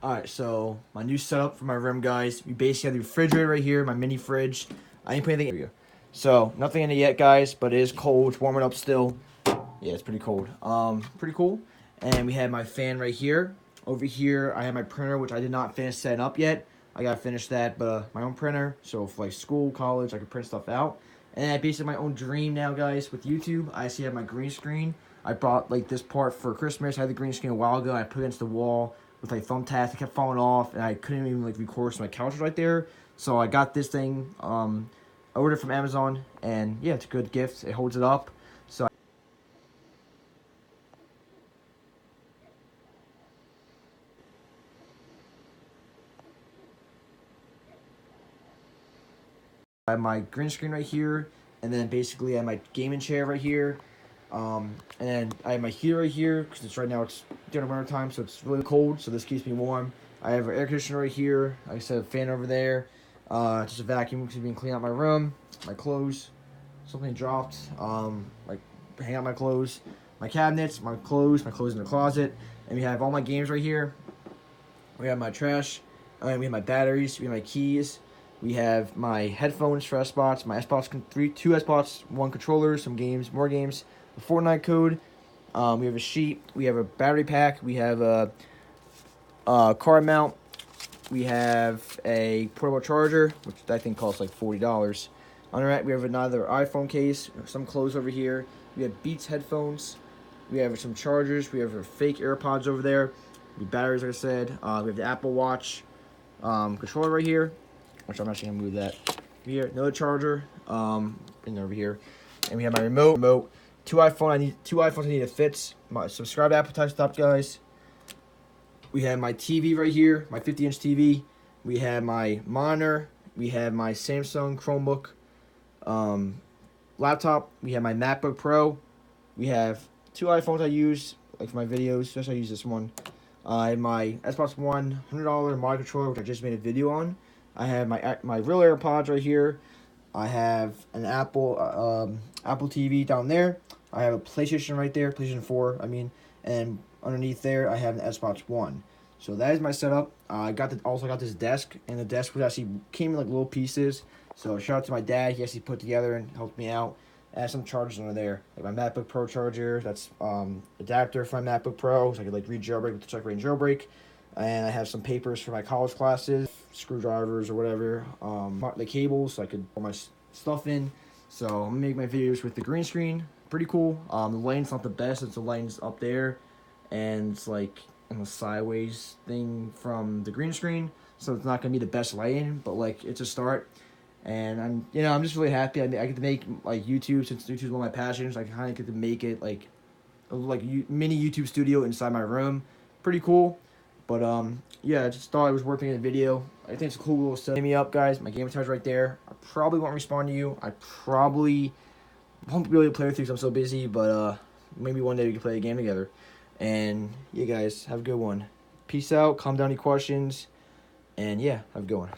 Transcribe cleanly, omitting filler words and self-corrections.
Alright, so my new setup for my room, guys. We basically have the refrigerator right here, my mini fridge. I ain't put anything in here. So, nothing in it yet, guys, but it is cold. It's warming up still. Yeah, it's pretty cold. Pretty cool. And we have my fan right here. Over here, I have my printer, which I did not finish setting up yet. I gotta finish that, but my own printer. So, for like school, college, I can print stuff out. And I basically my own dream now, guys, with YouTube. I actually have my green screen. I bought like this part for Christmas. I had the green screen a while ago. I put it against the wall with like thumbtacks. It kept falling off, and I couldn't even like record. So my couch was right there. So I got this thing. I ordered it from Amazon, and yeah, it's a good gift. It holds it up. So I have my green screen right here, and then basically I have my gaming chair right here. And then I have my heater right here because it's right now it's during the winter time, so it's really cold. So this keeps me warm. I have an air conditioner right here. Like I said, a fan over there. Just a vacuum because I've been cleaning out my room, my clothes. Something dropped. Like hang out my clothes, my cabinets, my clothes in the closet, and we have all my games right here. We have my trash. We have my batteries. We have my keys. We have my headphones for S-Bots, my S-Bots, two S-Bots, one controller, some games, more games, a Fortnite code. We have a sheet. We have a battery pack. We have a card mount. We have a portable charger, which I think costs like $40. On the right, we have another iPhone case, some clothes over here. We have Beats headphones. We have some chargers. We have our fake AirPods over there. The batteries, like I said. We have the Apple Watch controller right here, which I'm actually gonna move that here. Another charger, over here, and we have my remote. Two iPhones. I need two iPhones. I need to fit. My subscribe to Apple Type Stop, guys. We have my TV right here, my 50-inch TV. We have my monitor. We have my Samsung Chromebook laptop. We have my MacBook Pro. We have two iPhones I use like for my videos. Especially I use this one. I have my Xbox One $100 mod controller, which I just made a video on. I have my real AirPods right here. I have an Apple TV down there. I have a PlayStation right there, PlayStation 4. I mean, and underneath there I have an Xbox One. So that is my setup. I also got this desk, and the desk was actually came in like little pieces. So shout out to my dad. He actually put together and helped me out. I have some chargers under there, like my MacBook Pro charger. That's adapter for my MacBook Pro, so I could like read jailbreak with the check rate jailbreak. And I have some papers for my college classes, screwdrivers or whatever. The cables, so I could put my stuff in. So I'm gonna make my videos with the green screen. Pretty cool. The lighting's not the best. It's the lighting's up there, and it's like in the sideways thing from the green screen. So it's not gonna be the best lighting, but like it's a start. And I'm just really happy. I get to make like YouTube, since YouTube is one of my passions. I kind of get to make it like a mini YouTube studio inside my room. Pretty cool. But yeah, I just thought it was worth making a video. I think it's a cool little setup. Hit me up, guys. My game is right there. I probably won't respond to you. I probably won't be able to play with you because I'm so busy. But maybe one day we can play a game together. And yeah, guys, have a good one. Peace out. Calm down any questions. And yeah, have a good one.